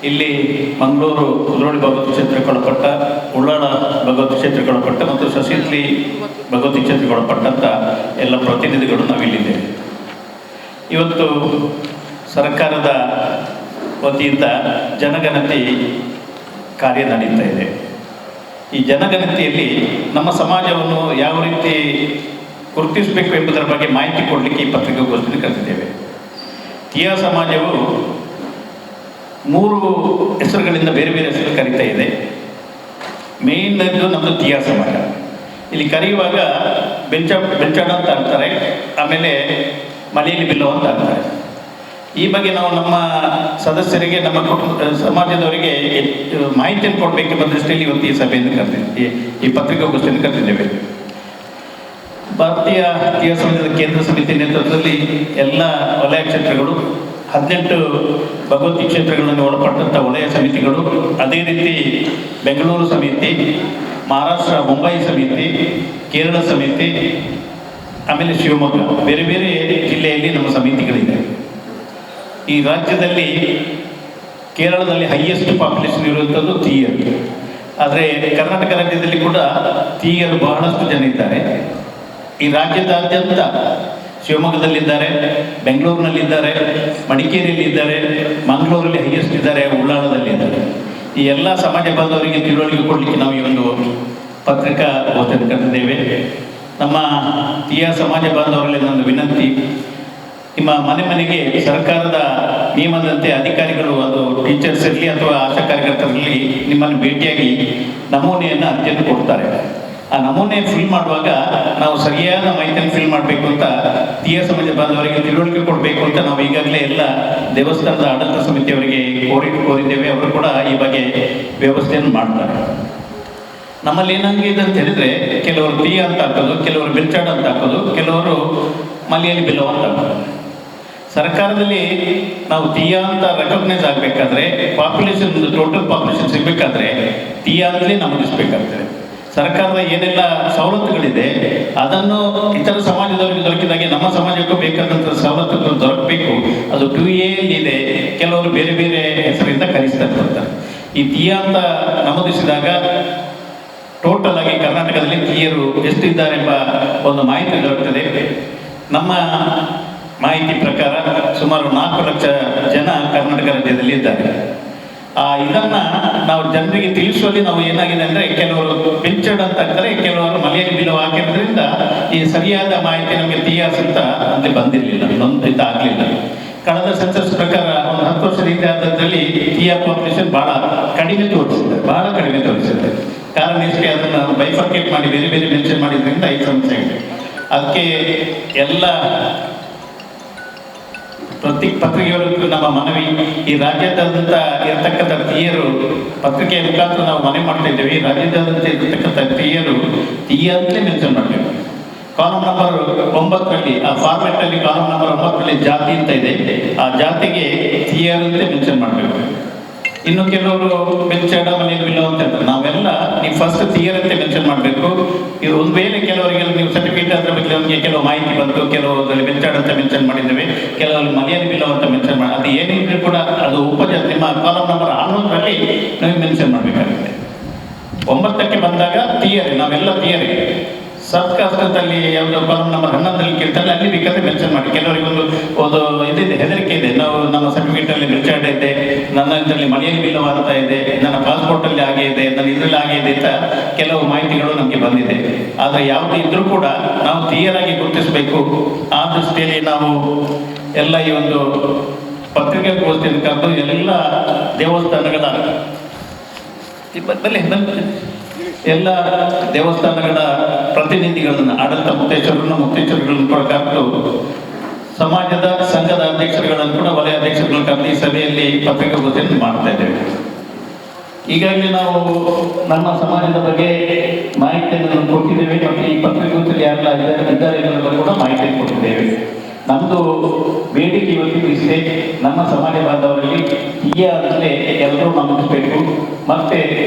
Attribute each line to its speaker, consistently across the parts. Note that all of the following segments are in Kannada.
Speaker 1: ಇಲ್ಲಿ ಮಂಗಳೂರು ಕುದ್ರೋಳಿ ಭಗವತಿ ಕ್ಷೇತ್ರಕ್ಕೆ ಒಳಪಟ್ಟ, ಉಳ್ಳಾಳ ಭಗವತಿ ಕ್ಷೇತ್ರಕ್ಕೆ ಒಳಪಟ್ಟ ಮತ್ತು ಶಶಿತ್ಲಿ ಭಗವತಿ ಕ್ಷೇತ್ರಕ್ಕೆ ಒಳಪಟ್ಟಂಥ ಎಲ್ಲ ಪ್ರತಿನಿಧಿಗಳು ನಾವಿಲ್ಲಿದ್ದೇವೆ. ಇವತ್ತು ಸರ್ಕಾರದ ವತಿಯಿಂದ ಜನಗಣತಿ ಕಾರ್ಯ ನಡೀತಾ ಇದೆ. ಈ ಜನಗಣತಿಯಲ್ಲಿ ನಮ್ಮ ಸಮಾಜವನ್ನು ಯಾವ ರೀತಿ ಗುರುತಿಸಬೇಕು ಎಂಬುದರ ಬಗ್ಗೆ ಮಾಹಿತಿ ಕೊಡಲಿಕ್ಕೆ ಈ ಪತ್ರಿಕಾಗೋಷ್ಠಿಯನ್ನು ಕರೆದಿದ್ದೇವೆ. ತೀಯಾ ಸಮಾಜವು 3 ಹೆಸರುಗಳಿಂದ ಬೇರೆ ಬೇರೆ ಹೆಸರು ಕರೀತಾ ಇದೆ. ಮೇನ್ ನಮ್ಮದು ತೀಯಾ ಸಮಾಜ. ಇಲ್ಲಿ ಕರೆಯುವಾಗ ಬೆಂಚಾಡ ಅಂತ ಅಂತಾರೆ, ಆಮೇಲೆ ಮಲೆಯಲ್ಲಿ ಬಿಲ್ಲೋ ಅಂತ ಅಂತಾರೆ. ಈ ಬಗ್ಗೆ ನಾವು ನಮ್ಮ ಸದಸ್ಯರಿಗೆ, ನಮ್ಮ ಸಮಾಜದವರಿಗೆ ಮಾಹಿತಿಯನ್ನು ಕೊಡಬೇಕೆಂಬ ದೃಷ್ಟಿಯಲ್ಲಿ ಇವತ್ತು ಈ ಸಭೆಯನ್ನು ಕರೆದಿದ್ದೇವೆ, ಈ ಪತ್ರಿಕಾಗೋಷ್ಠಿಯನ್ನು ಕರೆದಿದ್ದೇವೆ. ಭಾರತೀಯ ತೀಯಾ ಸಮಾಜದ ಕೇಂದ್ರ ಸಮಿತಿ ನೇತೃತ್ವದಲ್ಲಿ ಎಲ್ಲ ವಲಯ ಕ್ಷೇತ್ರಗಳು, 18 ಭಗವತಿ ಕ್ಷೇತ್ರಗಳನ್ನು ಒಳಪಟ್ಟಂಥ ವಲಯ ಸಮಿತಿಗಳು, ಅದೇ ರೀತಿ ಬೆಂಗಳೂರು ಸಮಿತಿ, ಮಹಾರಾಷ್ಟ್ರ ಮುಂಬೈ ಸಮಿತಿ, ಕೇರಳ ಸಮಿತಿ, ಆಮೇಲೆ ಶಿವಮೊಗ್ಗ, ಬೇರೆ ಬೇರೆ ಜಿಲ್ಲೆಯಲ್ಲಿ ನಮ್ಮ ಸಮಿತಿಗಳಿದೆ. ಈ ರಾಜ್ಯದಲ್ಲಿ ಕೇರಳದಲ್ಲಿ ಹೈಯೆಸ್ಟ್ ಪಾಪ್ಯುಲೇಷನ್ ಇರುವಂಥದ್ದು ತೀಯರು. ಆದರೆ ಕರ್ನಾಟಕ ರಾಜ್ಯದಲ್ಲಿ ಕೂಡ ತೀಯರು ಬಹಳಷ್ಟು ಜನ ಇದ್ದಾರೆ. ಈ ರಾಜ್ಯದಾದ್ಯಂತ ಶಿವಮೊಗ್ಗದಲ್ಲಿದ್ದಾರೆ, ಬೆಂಗಳೂರಿನಲ್ಲಿದ್ದಾರೆ, ಮಡಿಕೇರಿಯಲ್ಲಿದ್ದಾರೆ, ಮಂಗಳೂರಲ್ಲಿ ಹೈಯೆಸ್ಟ್ ಇದ್ದಾರೆ, ಉಳ್ಳಾಳದಲ್ಲಿದ್ದಾರೆ. ಈ ಎಲ್ಲ ಸಮಾಜ ಬಾಂಧವರಿಗೆ ತಿಳುವಳಿಕೆ ಕೊಡಲಿಕ್ಕೆ ನಾವು ಈ ಒಂದು ಪತ್ರಿಕಾಗೋಷ್ಠಿಯನ್ನು ಕರೆದಿದ್ದೇವೆ. ನಮ್ಮ ತೀಯಾ ಸಮಾಜ ಬಾಂಧವರಲ್ಲಿ ನನ್ನ ವಿನಂತಿ, ನಿಮ್ಮ ಮನೆ ಮನೆಗೆ ಸರ್ಕಾರದ ನಿಯಮದಂತೆ ಅಧಿಕಾರಿಗಳು, ಅದು ಟೀಚರ್ಸ್ ಇರಲಿ ಅಥವಾ ಆಶಾ ಕಾರ್ಯಕರ್ತರಲ್ಲಿ, ನಿಮ್ಮನ್ನು ಭೇಟಿಯಾಗಿ ನಮೂನೆಯನ್ನು ಅರ್ಜಿಯನ್ನು ಕೊಡ್ತಾರೆ. ಆ ನಮೂನೆ ಫಿಲ್ ಮಾಡುವಾಗ ನಾವು ಸರಿಯಾದ ಮಾಹಿತಿಯನ್ನು ಫಿಲ್ ಮಾಡಬೇಕು ಅಂತ ತೀಯಾ ಸಮಾಜ ಬಾಂಧವರಿಗೆ ತಿಳುವಳಿಕೆ ಕೊಡಬೇಕು ಅಂತ ನಾವು ಈಗಾಗಲೇ ಎಲ್ಲ ದೇವಸ್ಥಾನದ ಆಡಳಿತ ಸಮಿತಿಯವರಿಗೆ ಕೋರಿದ್ದೇವೆ. ಅವರು ಕೂಡ ಈ ಬಗ್ಗೆ ವ್ಯವಸ್ಥೆಯನ್ನು ಮಾಡ್ತಾರೆ. ನಮ್ಮಲ್ಲಿ ಏನಾಗಿದೆ ಅಂತ ಹೇಳಿದ್ರೆ, ಕೆಲವರು ತೀಯಾ ಅಂತ ಹಾಕೋದು, ಕೆಲವರು ಬೆಂಚಾಡ ಅಂತ ಹಾಕೋದು, ಕೆಲವರು ಮಲೆಯಲ್ಲಿ ಬಿಲ್ಲೋ ಅಂತ ಹಾಕೋದು. ಸರ್ಕಾರದಲ್ಲಿ ನಾವು ತೀಯಾ ಅಂತ ರೆಕಗ್ನೈಸ್ ಆಗಬೇಕಾದ್ರೆ, ಪಾಪ್ಯುಲೇಷನ್ ಟೋಟಲ್ ಪಾಪ್ಯುಲೇಷನ್ ಸಿಗಬೇಕಾದ್ರೆ ತೀಯಾ ಅಂತಲೇ ನಮೂದಿಸಬೇಕಾಗ್ತದೆ. ಸರ್ಕಾರದ ಏನೆಲ್ಲ ಸವಲತ್ತುಗಳಿದೆ ಅದನ್ನು ಇತರ ಸಮಾಜದವರಿಗೆ ದೊರಕಿದಾಗೆ ನಮ್ಮ ಸಮಾಜಕ್ಕೂ ಬೇಕಾದಂಥ ಸವಲತ್ತುಗಳು ದೊರಕಬೇಕು. ಅದು 2A ಇದೆ, ಕೆಲವರು ಬೇರೆ ಬೇರೆ ಹೆಸರಿಂದ ಕರೆಸ್ತಾ ಇರ್ತಾರೆ. ಈ ತೀಯಾ ಅಂತ ನಮೂದಿಸಿದಾಗ ಟೋಟಲ್ ಆಗಿ ಕರ್ನಾಟಕದಲ್ಲಿ ತೀಯರು ಎಷ್ಟಿದ್ದಾರೆ ಎಂಬ ಒಂದು ಮಾಹಿತಿ ದೊರಕುತ್ತದೆ. ನಮ್ಮ ಮಾಹಿತಿ ಪ್ರಕಾರ ಸುಮಾರು 4 ಲಕ್ಷ ಜನ ಕರ್ನಾಟಕ ರಾಜ್ಯದಲ್ಲಿ ಇದ್ದಾರೆ. ಇದನ್ನು ನಾವು ಜನರಿಗೆ ತಿಳಿಸುವಲ್ಲಿ ನಾವು ಏನಾಗಿದೆ ಅಂದರೆ, ಕೆಲವರು ಬೆಂಚಡ್ ಅಂತ ಹಾಕ್ತಾರೆ, ಕೆಲವರು ಮಲೆಯಲ್ಲಿ ಬಿಲ್ಲೋ ಹಾಕಿರೋದ್ರಿಂದ ಈ ಸರಿಯಾದ ಮಾಹಿತಿ ನಮಗೆ ತೀಯಾಸ್ ಅಂತ ಅಲ್ಲಿ ಬಂದಿರಲಿಲ್ಲ, ನೊಂದಿತ ಆಗಲಿಲ್ಲ. ಕಳೆದ ಸೆನ್ಸಸ್ ಪ್ರಕಾರ ಒಂದು 10 ವರ್ಷದ ಇತಿಹಾಸದಲ್ಲಿ ತೀಯಾ ಪಾಪ್ಯುಲೇಷನ್ ಬಹಳ ಕಡಿಮೆ ತೋರಿಸಿದೆ. ಕಾರಣ ಇಷ್ಟೇ, ಅದನ್ನು ಬೈಫರ್ಕೇಟ್ ಮಾಡಿ ಬೇರೆ ಬೇರೆ ಮೆನ್ಷನ್ ಮಾಡಿದ್ರಿಂದ ಈ ಸಮಸ್ಯೆ ಇದೆ. ಅದಕ್ಕೆ ಎಲ್ಲ ಪತ್ರಿಕೆಯವರಿಗೂ ನಮ್ಮ ಮನವಿ, ಈ ರಾಜ್ಯಾದ್ಯಂತ ಇರತಕ್ಕಂಥ ತೀಯರು ಪತ್ರಿಕೆಯ ಮುಖಾಂತರ ನಾವು ಮನವಿ ಮಾಡ್ತಾ ಇದ್ದೇವೆ. ಈ ರಾಜ್ಯಾದ್ಯಂತ ಇರತಕ್ಕಂಥ ತೀಯರು ತೀಯಾ ಅಂತಲೇ ಮೆನ್ಷನ್ ಮಾಡಬೇಕು. ಕಾಲಮ್ ನಂಬರ್ 9ರಲ್ಲಿ, ಆ ಫಾರ್ಮೆಟಲ್ಲಿ ಕಾಲಮ್ ನಂಬರ್ 9ರಲ್ಲಿ ಜಾತಿ ಅಂತ ಇದೆ, ಆ ಜಾತಿಗೆ ತೀಯರು ಅಂತಲೇ ಮೆನ್ಷನ್ ಮಾಡಬೇಕು. ಇನ್ನು ಕೆಲವರು ಬೆಂಚಾಡ ಮಲೆಯಲ್ಲಿ ಬಿಲ್ಲೋ ಅಂತ ಇರ್ತಾರೆ. ನಾವೆಲ್ಲ ನೀವು ಫಸ್ಟ್ ತೀಯರ್ ಅಂತ ಮೆನ್ಷನ್ ಮಾಡಬೇಕು. ಇದು ಒಂದು ವೇಳೆ ಕೆಲವರಿಗೆ ನೀವು ಸರ್ಟಿಫಿಕೇಟ್ ಅದರ ಬಗ್ಗೆ ನಮಗೆ ಕೆಲವು ಮಾಹಿತಿ ಬಂತು, ಕೆಲವರಲ್ಲಿ ಬೆಂಚಾಡ ಅಂತ ಮೆನ್ಷನ್ ಮಾಡಿದ್ದೇವೆ, ಕೆಲವರಲ್ಲಿ ಮಲೆಯಲ್ಲಿ ಬಿಲ್ಲೋ ಅಂತ ಮೆನ್ಷನ್ ಮಾಡಿ, ಅದು ಏನಿದ್ರು ಕೂಡ ಅದು ಉಪಜಾತಿ ನಿಮ್ಮ ಕಾಲಮ್ ನಂಬರ್ 11ರಲ್ಲಿ ನೀವು ಮೆನ್ಷನ್ ಮಾಡಬೇಕಾಗುತ್ತೆ. 9ಕ್ಕೆ ಬಂದಾಗ ತೀಯರಿ, ನಾವೆಲ್ಲ ತೀಯರಿ. ಸಬ್ಕಾಸ್ಟಲ್ಲಿ ಯಾವುದೋ ಕಾಲಮ್ ನಂಬರ್ 11ರಲ್ಲಿ ಕೇಳ್ತಾರೆ, ಅಲ್ಲಿ ಬೇಕಾದ್ರೆ ಮೆನ್ಷನ್ ಮಾಡಿ. ಕೆಲವರಿಗೆ ಒಂದು ಇದಿದೆ, ಹೆದರಿಕೆ ಇದೆ, ನಾವು ನಮ್ಮ ಸರ್ಟಿಫಿಕೇಟಲ್ಲಿ ಬೆಂಚಾಡ ಇದೆ, ನನ್ನ ಇದರಲ್ಲಿ ಮಲೆಯಲ್ಲಿ ಬಿಲ್ಲೋ ಅಂತ ಇದೆ, ನನ್ನ ಪಾಸ್ಪೋರ್ಟಲ್ಲಿ ಹಾಗೆ ಇದೆ, ನನ್ನ ಇದರಲ್ಲಿ ಹಾಗೆ ಇದೆ ಅಂತ ಕೆಲವು ಮಾಹಿತಿಗಳು ನಮಗೆ ಬಂದಿದೆ. ಆದರೆ ಯಾವುದೇ ಇದ್ರೂ ಕೂಡ ನಾವು ತೀಯರಾಗಿ ಗುರುತಿಸಬೇಕು. ಆ ದೃಷ್ಟಿಯಲ್ಲಿ ನಾವು ಎಲ್ಲ ಈ ಒಂದು ಪತ್ರಿಕಾಗೋಷ್ಠಿಯನ್ನು ಕರೆದು ಎಲ್ಲ ದೇವಸ್ಥಾನಗಳ ಎಲ್ಲ ದೇವಸ್ಥಾನಗಳ ಪ್ರತಿನಿಧಿಗಳನ್ನು, ಆಡಳಿತ ಮುಕ್ತೇಶ್ವರಗಳನ್ನು ಕೂಡ ಕರೆದು, ಸಮಾಜದ ಸಂಘದ ಅಧ್ಯಕ್ಷರುಗಳನ್ನು ಕೂಡ, ವಲಯ ಅಧ್ಯಕ್ಷರುಗಳನ್ನು ಕರೆದು ಈ ಸಭೆಯಲ್ಲಿ ಪತ್ರಿಕಾಗೋಷ್ಠಿಯನ್ನು ಮಾಡ್ತಾ ಇದ್ದೇವೆ. ಈಗಾಗಲೇ ನಾವು ನಮ್ಮ ಸಮಾಜದ ಬಗ್ಗೆ ಮಾಹಿತಿಯನ್ನು ಕೊಟ್ಟಿದ್ದೇವೆ ಮತ್ತು ಈ ಪತ್ರಿಕಾಗೋಷ್ಠಿಯಲ್ಲಿ ಯಾರೆಲ್ಲ ಇದ್ದಾರೆ ಎನ್ನುವುದನ್ನು ಕೂಡ ಮಾಹಿತಿಯನ್ನು ಕೊಟ್ಟಿದ್ದೇವೆ. ನಮ್ಮದು ಬೇಡಿಕೆ ಇವತ್ತಿಗೂ ಇಷ್ಟೇ, ನಮ್ಮ ಸಮಾಜ ಬಾಂಧವರಲ್ಲಿ ತೀಯಾ ಅಂತಲೇ ಎಲ್ಲರೂ ನಮಗಿಸಬೇಕು. ಮತ್ತೆ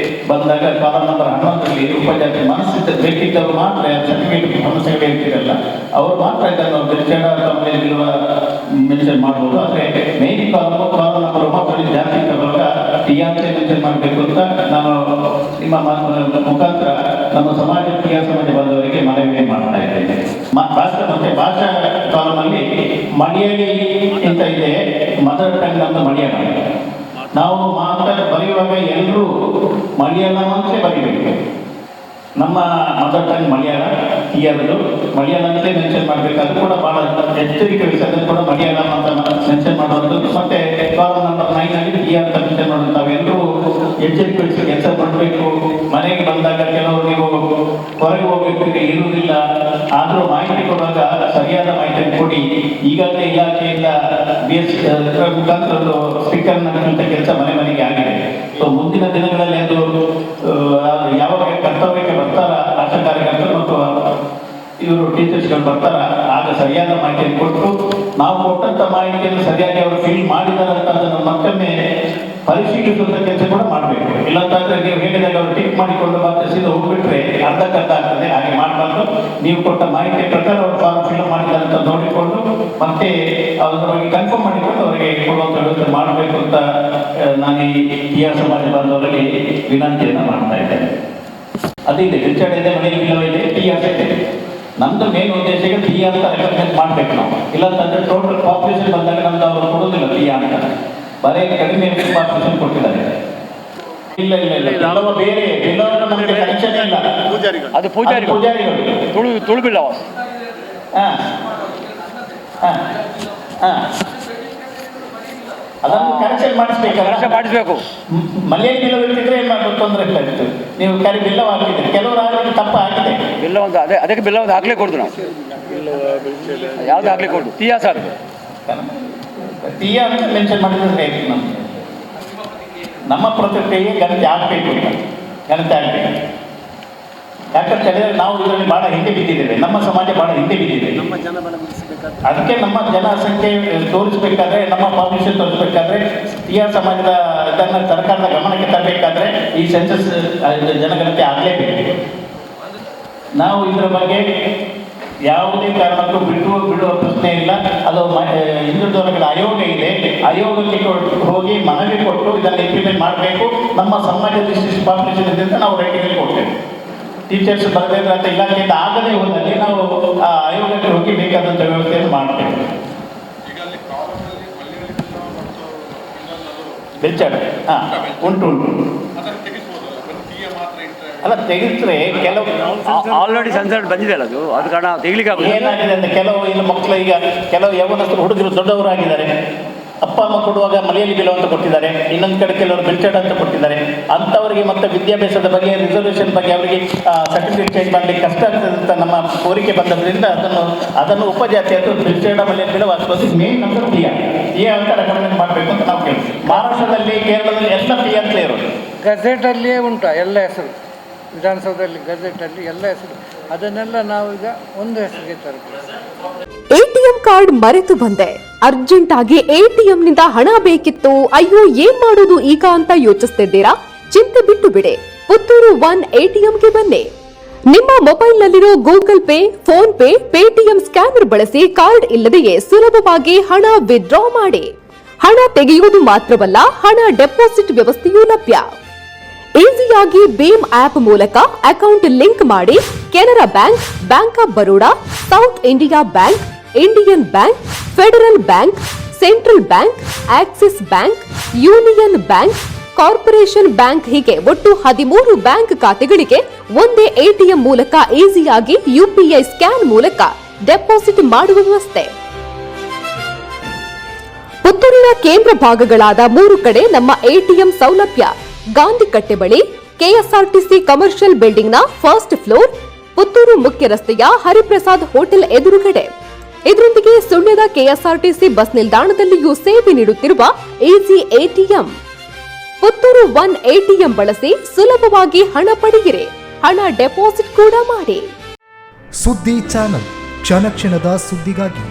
Speaker 1: ಬಂದಾಗ ಕಾಲಮ್ ನಂಬರ್ 11ರಲ್ಲಿ ಉಪಜಾತಿ ಮನಸ್ಸಿದ್ದ ಬೇಕಿದ್ದವರು ಮಾತ್ರ ಸರ್ಟಿಫಿಕೇಟ್ ಸಮಸ್ಯೆಗಳು ಇರ್ತಿರಲ್ಲ, ಅವರು ಮಾತ್ರ ಇದನ್ನು ಬೆಂಚಾಡ ಕಂಪ್ನಿಯಲ್ಲಿ ಇರುವ ಮೆನ್ಷನ್ ಮಾಡ್ಬೋದು. ಆದರೆ ಮೇನ್ ಕಾಲಮ್ ನಂಬರ್ 9ರಲ್ಲಿ ಜಾತಿ ಬರುವಾಗ ಟಿಆರ್ ಮೆನ್ಷನ್ ಮಾಡಬೇಕು ಅಂತ ನಾನು ನಿಮ್ಮ ಮುಖಾಂತರ ನಮ್ಮ ಸಮಾಜ ಟಿಆರ್ ಸಮಾಜ ಬಂದವರಿಗೆ ಮನವಿ ಮಾಡ್ತಾ ಇದ್ದೇನೆ. ಭಾಷಾ ಮತ್ತೆ ಭಾಷಾ ಕಾಲಮಲ್ಲಿ ಮಲಯಾಳಿ ಅಂತ ಇದೆ, ಮದರ್ ಟಂಗ್ ನಮ್ಮದು ಮಲಯಾಳಂ. ನಾವು ಬರೆಯುವಾಗ ಎಲ್ಲರೂ ಮಲಯಾಳಂ ಅಂತಲೇ ಬರೀಬೇಕು. ನಮ್ಮ ಮದರ್ ಟಂಗ್ ಮಲಯಾಳ, ಟಿಆರ್ದು ಮಲಯಾಳ ಅಂತಲೇ ಮೆನ್ಷನ್ ಮಾಡಬೇಕು. ಅದು ಕೂಡ ಭಾಳ ಎಚ್ಚರಿಕೆ ವಿಷಯ. ಅದನ್ನು ಕೂಡ ಮಲಯಾಳಂ ಅಂತ ಮೆನ್ಷನ್ ಮಾಡುವಂಥದ್ದು. ಮತ್ತೆ ಕಾಲಮ್ ನಂಬರ್ 9 ಅಲ್ಲಿ ಟಿಆರ್ ಅಂತ ಮೆನ್ಷನ್ ಮಾಡೋದು. ನಾವೆಲ್ಲರೂ ಎಚ್ಚರಿಕೆ ವಹಿಸಿ ಕೆಲಸ ಮಾಡಬೇಕು. ಮನೆಗೆ ಬಂದಾಗ ಕೆಲವರು ನೀವು ಹೊರಗೆ ಹೋಗ್ಬೇಕು ಇರುವುದಿಲ್ಲ, ಆದರೂ ಮಾಹಿತಿ ಕೊಡುವಾಗ ಸರಿಯಾದ ಮಾಹಿತಿಯನ್ನು ಕೊಡಿ. ಈಗಾಗಲೇ ಇಲಾಖೆಯಿಂದ BS ಮುಖಾಂತರ ಒಂದು ಸ್ಟಿಕ್ಕರ್ ಹಾಕುವಂಥ ಕೆಲಸ ಮನೆ ಮನೆಗೆ ಆಗಿದೆ. ಸೊ ಮುಂದಿನ ದಿನಗಳಲ್ಲಿ ಅದು ಯಾವಾಗ ಕರ್ತವ್ಯಕ್ಕೆ ಬರ್ತಾರ ಆಶಾ ಕಾರ್ಯಕರ್ತರು ಮತ್ತು ಇವರು ಟೀಚರ್ಸ್ಗಳು ಬರ್ತಾರ, ಆಗ ಸರಿಯಾದ ಮಾಹಿತಿಯನ್ನು ಕೊಟ್ಟು ನಾವು ಕೊಟ್ಟಂಥ ಮಾಹಿತಿಯನ್ನು ಸರಿಯಾಗಿ ಅವರು ಫೀಲ್ ಮಾಡಿದಾರೆ ಅಂತ ಅದನ್ನು ಮತ್ತೊಮ್ಮೆ ಪರಿಶೀಲಿಸುವಂಥ ಕೆಲಸ ಕೂಡ ಮಾಡಬೇಕು. ಇಲ್ಲಂತಂದ್ರೆ ನೀವು ಹೇಳಿದಾಗ ಅವರು ಟಿಕ್ ಮಾಡಿಕೊಂಡು ಮತ್ತೆ ಸೀದಾ ಹೋಗ್ಬಿಟ್ರೆ ಅರ್ಧಕ್ಕರ್ಧ ಆಗ್ತದೆ. ಹಾಗೆ ಮಾಡಬಾರ್ದು. ನೀವು ಕೊಟ್ಟ ಮಾಹಿತಿ ಪ್ರಕಾರ ಅವರು ಫಾರ್ಮ್ ಫಿಲ್ ಮಾಡಿದ್ದಾರೆ ಅಂತ ನೋಡಿಕೊಂಡು ಮತ್ತೆ ಅದರ ಬಗ್ಗೆ ಕನ್ಫರ್ಮ್ ಮಾಡಿಕೊಂಡು ಅವರಿಗೆ ಕೊಡುವಂಥ ವ್ಯವಸ್ಥೆ ಮಾಡಬೇಕು ಅಂತ ನಾನು ಈ ಟಿಆರ್ ಸಮಾಜ ಬಂದವರಲ್ಲಿ ವಿನಂತಿಯನ್ನು ಮಾಡ್ತಾ ಇದ್ದೇನೆ. ಅದೇ ಇದೆ, ರಿಚರ್ಡ್ ಇದೆ, ಮನೆಯಲ್ಲಿ ಬಿಲ್ಲವ ಇದೆ, ಟಿಆರ್ ಇದೆ. ನಮ್ದು ಮೇನ್ ಉದ್ದೇಶ ಟಿಆರ್ ಅಂತ ರೆಕಗ್ನೈಸ್ ಮಾಡಬೇಕು ನಾವು. ಇಲ್ಲಂತಂದ್ರೆ ಟೋಟಲ್ ಪಾಪ್ಯುಲೇಷನ್ ಬಂದಾಗ ನಮ್ದು ಅವರು ಕೊಡೋದಿಲ್ಲ ಟಿಆರ್ ಅಂತ, ಬರೀ ಕಡಿಮೆ ಪಾಪ್ಯುಲೇಷನ್ ಕೊಟ್ಟಿದ್ದಾರೆ. ಇಲ್ಲ ಇಲ್ಲ ಇಲ್ಲ, ಬಿಲ್ಲವ ಬೇರೆ, ಬಿಲ್ಲವ ನಮಗೆ ಕನೆಕ್ಷನ್ ಇಲ್ಲ.
Speaker 2: ಅದು ಪೂಜಾರಿಗಳು ತುಳು ಬಿಲ್ಲವ.
Speaker 1: ಅದನ್ನು ಕರೆಕ್ಷನ್ ಮಾಡಿಸ್ಬೇಕು. ಮಲಯಾಳಿ ಬಿಲ್ಲವ ಇರ್ತಿದ್ರೆ ಏನು ಮಾಡಬೇಕು, ತೊಂದರೆ ಇರ್ತಾಯಿತ್ತು. ನೀವು ಕರಿ ಬಿಲ್ಲವ ಹಾಕಿದ್ರೆ ಕೆಲವರು ಆಗಿ ತಪ್ಪ ಆಗಿದೆ.
Speaker 2: ಬಿಲ್ಲ ಒಂದು ಅದಕ್ಕೆ ಬಿಲ್ಲ ಒಂದು ಹಾಕ್ಲೇ ಕೊಡ್ದು ನಾವು. ಯಾವ್ದು ಹಾಕ್ಲಿಕ್ಕೆ ಕೊಡ್ದು ಟಿಯಾ ಸರ್
Speaker 1: ಟಿಯಾ ಅಂತ ಮೆನ್ಷನ್ ಮಾಡಿದ್ರೆ ನಮ್ಮ ಪ್ರತಿಕ್ರಿಯೆಗೆ ಗಣತಿ ಆಗಬೇಕು. ಗಣತಿ ಆಗಬೇಕು. ಯಾಕಂತ ಹೇಳಿದ್ರೆ ನಾವು ಇದರಲ್ಲಿ ಭಾಳ ಹಿಂದೆ ಬಿದ್ದಿದ್ದೇವೆ. ನಮ್ಮ ಸಮಾಜ ಭಾಳ ಹಿಂದೆ ಬಿದ್ದಿದೆ. ಅದಕ್ಕೆ ನಮ್ಮ ಜನಸಂಖ್ಯೆ ತೋರಿಸ್ಬೇಕಾದ್ರೆ, ನಮ್ಮ ಪಾಪ್ಯುಲೇಷನ್ ತೋರಿಸ್ಬೇಕಾದ್ರೆ, ಟಿಆರ್ ಸಮಾಜದ ಇದನ್ನು ಸರ್ಕಾರದ ಗಮನಕ್ಕೆ ತರಬೇಕಾದ್ರೆ ಈ ಸೆನ್ಸಸ್ ಜನಗಣತಿ ಆಗಲೇಬೇಕು. ನಾವು ಇದರ ಬಗ್ಗೆ ಯಾವುದೇ ಕಾರಣಕ್ಕೂ ಬಿಡುವ ಪ್ರಶ್ನೆ ಇಲ್ಲ. ಅದು ಹಿಂದುಳಿದ ವರ್ಗದ ಆಯೋಗ ಇದೆ, ಆಯೋಗಕ್ಕೆ ಹೋಗಿ ಮನವಿ ಕೊಟ್ಟು ಇದನ್ನು ಇಂಪ್ಲಿಮೆಂಟ್ ಮಾಡಬೇಕು. ನಮ್ಮ ಸಮಾಜದ ಇಷ್ಟು ಪಾಪ್ಯುಲೇಷನ್ ಇದೆ ಅಂತ ನಾವು ರೇಟಿಂಗ್ ಕೊಡ್ತೇವೆ. ಟೀಚರ್ಸ್ ಬರಬೇಕು ಅಂತ ಇಲಾಖೆಯಿಂದ ಆಗದೇ ಹೋದಲ್ಲಿ ನಾವು ಆ ಆಯೋಗಕ್ಕೆ ಹೋಗಿ ಬೇಕಾದಂಥ ವ್ಯವಸ್ಥೆಯನ್ನು ಮಾಡ್ತೇವೆ. ಬೆಚ್ಚಡೆ ಉಂಟು ಅಲ್ಲ, ತೆಗೆದ್ರೆ ಕೆಲವು
Speaker 2: ಆಲ್ರೆಡಿ ಸೆನ್ಸರ್ ಬಂದಿದೆ ಅಲ್ಲ, ಅದು ಕಾರಣ ತೆಗಿಲಿಕ್ಕೆ
Speaker 1: ಏನಾಗಿದೆ ಅಂತ ಕೆಲವು ಇಲ್ಲಿ ಮಕ್ಕಳು ಈಗ ಕೆಲವು ಯೌವನಸ್ಥರು ಹುಡುಗರು ದೊಡ್ಡವರಾಗಿದ್ದಾರೆ. ಅಪ್ಪ ಅಮ್ಮ ಕೊಡುವಾಗ ಮಲಯಾಳಿ ಬಿಲ್ಲವ ಅಂತ ಕೊಟ್ಟಿದ್ದಾರೆ, ಇನ್ನೊಂದು ಕಡೆ ಕೆಲವರು ಬೆಲ್ಚೆಡ್ ಅಂತ ಕೊಟ್ಟಿದ್ದಾರೆ. ಅಂಥವರಿಗೆ ಮತ್ತೆ ವಿದ್ಯಾಭ್ಯಾಸದ ಬಗ್ಗೆ, ರಿಸರ್ವೇಷನ್ ಬಗ್ಗೆ ಅವರಿಗೆ ಸರ್ಟಿಫಿಕೇಟ್ ಚೇಂಜ್ ಮಾಡಲಿಕ್ಕೆ ಕಷ್ಟ ಆಗ್ತದೆ ಅಂತ ನಮ್ಮ ಕೋರಿಕೆ ಬಂದದ್ರಿಂದ ಅದನ್ನು ಉಪಜಾತಿ ಅಥವಾ ಬೆಲ್ಚೆಡ ಮಲಯಾಳಿ ಬಿಲ್ಲವ ಹಾಕೋದು ಮೇನ್ ನಮ್ಮದು ಟಿಆ ಅಂತ ರೆಕಮೆಂಡ್ ಮಾಡಬೇಕು ಅಂತ ನಾವು ಕೇಳ್ತೀವಿ. ಮಹಾರಾಷ್ಟ್ರದಲ್ಲಿ, ಕೇರಳದಲ್ಲಿ ಎಲ್ಲ ಟಿಆ ಅಂತಲೇ ಇರೋದು.
Speaker 3: ಗಜೆಟಲ್ಲಿಯೇ ಉಂಟು ಎಲ್ಲ ಹೆಸರು. ವಿಧಾನಸೌಧದಲ್ಲಿ ಗಜೆಟಲ್ಲಿ ಎಲ್ಲ ಹೆಸರು. ಅದನ್ನೆಲ್ಲ ನಾವು ಈಗ ಒಂದು ಹೆಸರಿಗೆ ತರಬೇಕು.
Speaker 4: ಎಟಿಎಂ ಕಾರ್ಡ್ ಮರೆತು ಬಂದೆ, ಅರ್ಜೆಂಟ್ ಆಗಿ ಎಟಿಎಂ ನಿಂದ ಹಣ ಬೇಕಿತ್ತು, ಅಯ್ಯೋ ಏನ್ ಮಾಡೋದು ಈಗ ಅಂತ ಯೋಚಿಸ್ತಿದ್ದೀರಾ? ಚಿಂತೆ ಬಿಟ್ಟು ಬಿಡಿ, ಪುತ್ತೂರು ಒನ್ ಎಟಿಎಂಗೆ ಬನ್ನಿ. ನಿಮ್ಮ ಮೊಬೈಲ್ನಲ್ಲಿರೋ Google Pay, PhonePe, Paytm scanner ಬಳಸಿ ಕಾರ್ಡ್ ಇಲ್ಲದೆಯೇ ಸುಲಭವಾಗಿ ಹಣ ವಿತ್ಡ್ರಾ ಮಾಡಿ. ಹಣ ತೆಗೆಯುವುದು ಮಾತ್ರವಲ್ಲ, ಹಣ ಡೆಪಾಸಿಟ್ ವ್ಯವಸ್ಥೆಯೂ ಲಭ್ಯ. ಈಸಿಯಾಗಿ ಭೀಮ್ ಆಪ್ ಮೂಲಕ ಅಕೌಂಟ್ ಲಿಂಕ್ ಮಾಡಿ Canara bank, bank of Baroda, south India bank, Indian bank, federal bank, central bank, Axis bank, union bank, corporation bank ಹೀಗೆ ಒಟ್ಟು 13 ಬ್ಯಾಂಕ್ ಖಾತೆಗಳಿಗೆ ಒಂದೇ ಎಟಿಎಂ ಮೂಲಕ ಈಸಿಯಾಗಿ ಯುಪಿಐ ಸ್ಕ್ಯಾನ್ ಮೂಲಕ ಡೆಪಾಸಿಟ್ ಮಾಡುವ ವ್ಯವಸ್ಥೆ. ಪುತ್ತೂರಿನ ಕೇಂದ್ರ ಭಾಗಗಳಾದ 3 ಕಡೆ ನಮ್ಮ ಎಟಿಎಂ ಸೌಲಭ್ಯ. ಗಾಂಧಿ ಕಟ್ಟೆ ಬಳಿ ಕೆಎಸ್ಆರ್ಟಿಸಿ ಕಮರ್ಷಿಯಲ್ ಬಿಲ್ಡಿಂಗ್ನ ಫಸ್ಟ್ ಫ್ಲೋರ್, ಪುತ್ತೂರು ಮುಖ್ಯ ರಸ್ತೆಯ ಹರಿಪ್ರಸಾದ್ ಹೋಟೆಲ್ ಎದುರುಗಡೆ. ಇದರೊಂದಿಗೆ ಸುಳ್ಯದ ಕೆಎಸ್ಆರ್ಟಿಸಿ ಬಸ್ ನಿಲ್ದಾಣದಲ್ಲಿಯೂ ಸೇವೆ ನೀಡುತ್ತಿರುವ easy ATM. Puttur one ATM ಬಳಸಿ ಸುಲಭವಾಗಿ ಹಣ ಪಡೆಯಿರಿ, ಹಣ ಡೆಪಾಸಿಟ್ ಕೂಡ ಮಾಡಿ.
Speaker 5: ಸುದ್ದಿ ಚಾನಲ್, ಕ್ಷಣ ಕ್ಷಣದ ಸುದ್ದಿಗಾಗಿ.